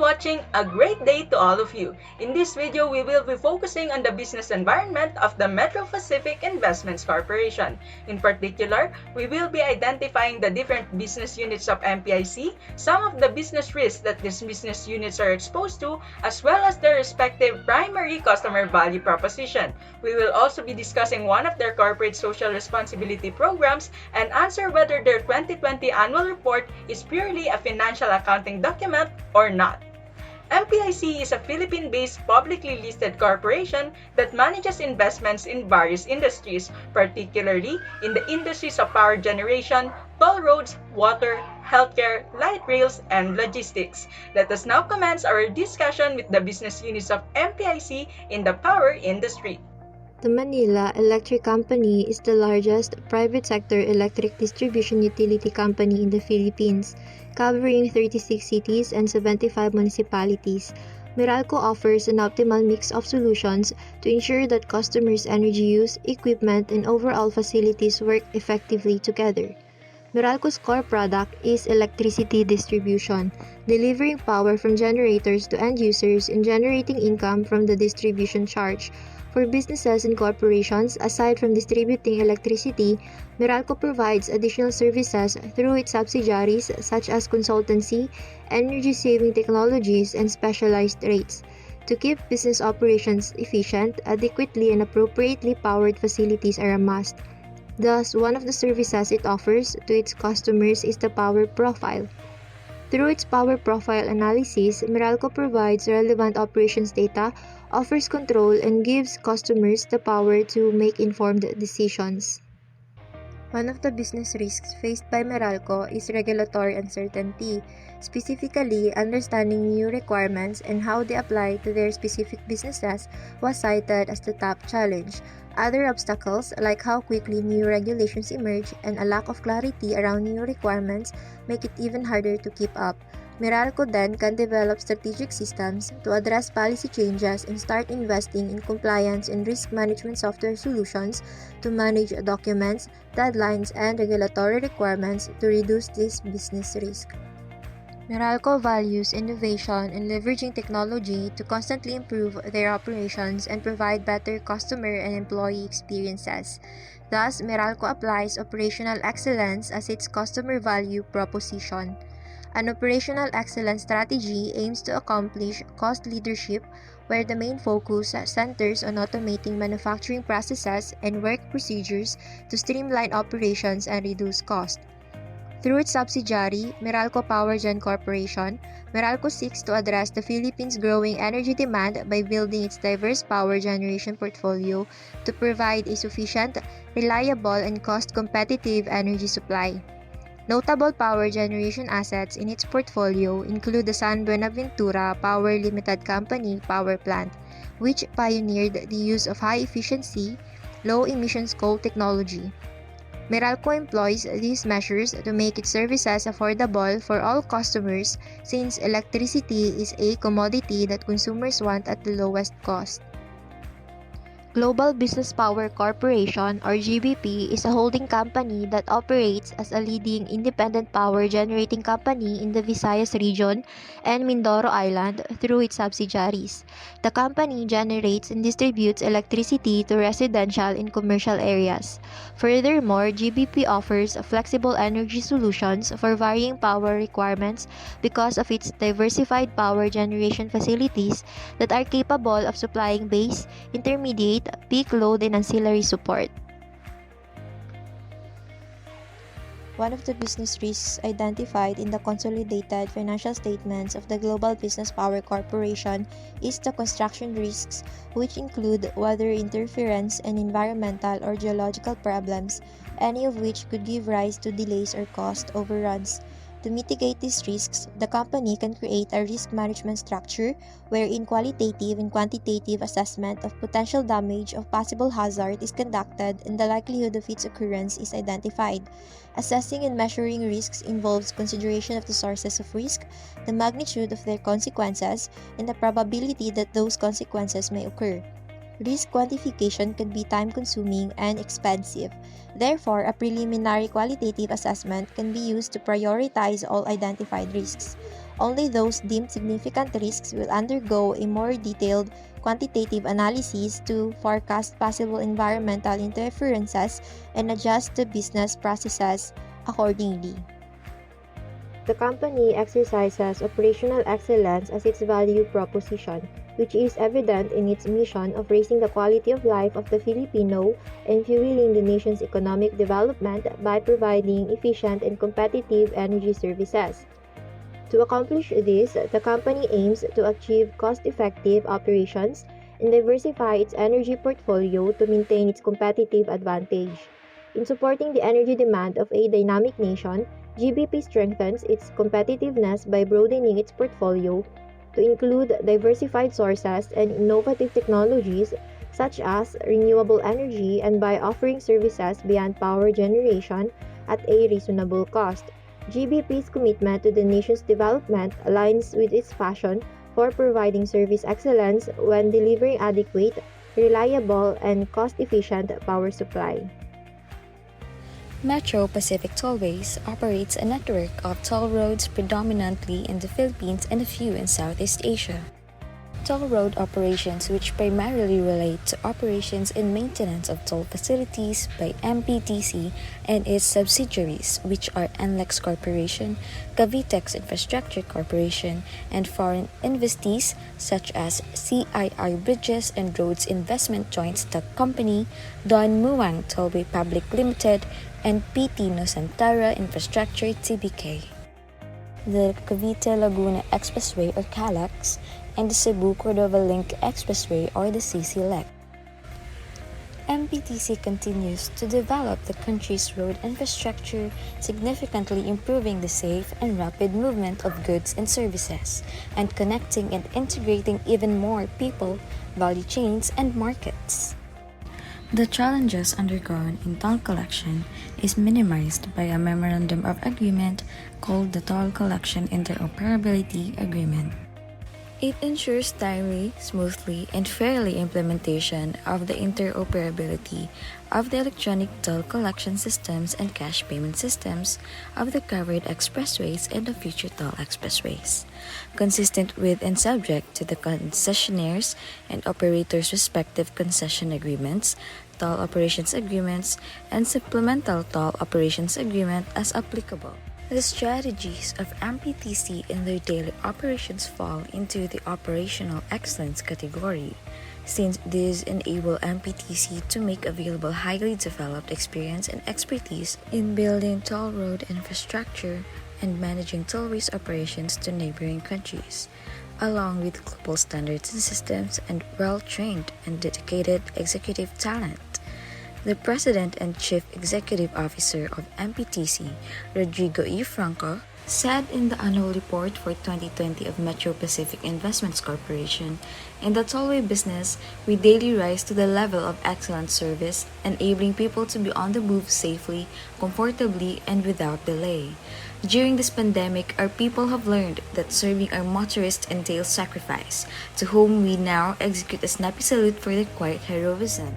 watching. A great day to all of you. In this video, we will be focusing on the business environment of the Metro Pacific Investments Corporation. In particular, we will be identifying the different business units of MPIC, some of the business risks that these business units are exposed to, as well as their respective primary customer value proposition. We will also be discussing one of their corporate social responsibility programs and answer whether their 2020 annual report is purely a financial accounting document or not. MPIC is a Philippine-based publicly listed corporation that manages investments in various industries, particularly in the industries of power generation, toll roads, water, healthcare, light rails, and logistics. Let us now commence our discussion with the business units of MPIC in the power industry. The Manila Electric Company is the largest private sector electric distribution utility company in the Philippines, covering 36 cities and 75 municipalities. Meralco offers an optimal mix of solutions to ensure that customers' energy use, equipment, and overall facilities work effectively together. Meralco's core product is electricity distribution, delivering power from generators to end users and generating income from the distribution charge. For businesses and corporations, aside from distributing electricity, Meralco provides additional services through its subsidiaries such as consultancy, energy-saving technologies, and specialized rates. To keep business operations efficient, adequately and appropriately powered facilities are a must. Thus, one of the services it offers to its customers is the power profile. Through its power profile analysis, Meralco provides relevant operations data, offers control, and gives customers the power to make informed decisions. One of the business risks faced by Meralco is regulatory uncertainty. Specifically, understanding new requirements and how they apply to their specific businesses was cited as the top challenge. Other obstacles, like how quickly new regulations emerge and a lack of clarity around new requirements, make it even harder to keep up. Meralco then can develop strategic systems to address policy changes and start investing in compliance and risk management software solutions to manage documents, deadlines, and regulatory requirements to reduce this business risk. Meralco values innovation and leveraging technology to constantly improve their operations and provide better customer and employee experiences. Thus, Meralco applies operational excellence as its customer value proposition. An operational excellence strategy aims to accomplish cost leadership, where the main focus centers on automating manufacturing processes and work procedures to streamline operations and reduce cost. Through its subsidiary, Meralco Power Gen Corporation, Meralco seeks to address the Philippines' growing energy demand by building its diverse power generation portfolio to provide a sufficient, reliable, and cost-competitive energy supply. Notable power generation assets in its portfolio include the San Buenaventura Power Limited Company power plant, which pioneered the use of high-efficiency, low-emissions coal technology. Meralco employs these measures to make its services affordable for all customers since electricity is a commodity that consumers want at the lowest cost. Global Business Power Corporation or GBP is a holding company that operates as a leading independent power generating company in the Visayas region and Mindoro Island through its subsidiaries. The company generates and distributes electricity to residential and commercial areas. Furthermore, GBP offers flexible energy solutions for varying power requirements because of its diversified power generation facilities that are capable of supplying base, intermediate, peak load, and ancillary support. One of the business risks identified in the consolidated financial statements of the Global Business Power Corporation is the construction risks, which include weather interference and environmental or geological problems, any of which could give rise to delays or cost overruns. To mitigate these risks, the company can create a risk management structure wherein qualitative and quantitative assessment of potential damage of possible hazard is conducted and the likelihood of its occurrence is identified. Assessing and measuring risks involves consideration of the sources of risk, the magnitude of their consequences, and the probability that those consequences may occur. Risk quantification can be time-consuming and expensive. Therefore, a preliminary qualitative assessment can be used to prioritize all identified risks. Only those deemed significant risks will undergo a more detailed quantitative analysis to forecast possible environmental interferences and adjust the business processes accordingly. The company exercises operational excellence as its value proposition, which is evident in its mission of raising the quality of life of the Filipino and fueling the nation's economic development by providing efficient and competitive energy services. To accomplish this, the company aims to achieve cost-effective operations and diversify its energy portfolio to maintain its competitive advantage. In supporting the energy demand of a dynamic nation, GBP strengthens its competitiveness by broadening its portfolio to include diversified sources and innovative technologies such as renewable energy and by offering services beyond power generation at a reasonable cost. GBP's commitment to the nation's development aligns with its passion for providing service excellence when delivering adequate, reliable, and cost-efficient power supply. Metro Pacific Tollways operates a network of toll roads predominantly in the Philippines and a few in Southeast Asia. Toll road operations, which primarily relate to operations and maintenance of toll facilities by MPTC and its subsidiaries, which are NLEX Corporation, Cavitex Infrastructure Corporation, and foreign investees such as CIR Bridges and Roads Investment Joint Stock Company, Don Muang Tollway Public Limited, and PT Nusantara Infrastructure Tbk. The Cavite-Laguna Expressway or CALEX, and the Cebu-Cordova Link Expressway or the CCLEX. MPTC continues to develop the country's road infrastructure, significantly improving the safe and rapid movement of goods and services, and connecting and integrating even more people, value chains, and markets. The challenges undergone in toll collection is minimized by a Memorandum of Agreement called the Toll Collection Interoperability Agreement. It ensures timely, smoothly, and fairly implementation of the interoperability of the electronic toll collection systems and cash payment systems of the covered expressways and the future toll expressways, consistent with and subject to the concessionaires' and operators' respective concession agreements, toll operations agreements, and supplemental toll operations agreement as applicable. The strategies of MPTC in their daily operations fall into the operational excellence category, since these enable MPTC to make available highly developed experience and expertise in building toll road infrastructure and managing tollways operations to neighboring countries, along with global standards and systems and well-trained and dedicated executive talent. The President and Chief Executive Officer of MPTC, Rodrigo E. Franco, said in the annual report for 2020 of Metro Pacific Investments Corporation, in the tollway business, we daily rise to the level of excellent service, enabling people to be on the move safely, comfortably, and without delay. During this pandemic, our people have learned that serving our motorists entails sacrifice, to whom we now execute a snappy salute for their quiet heroism.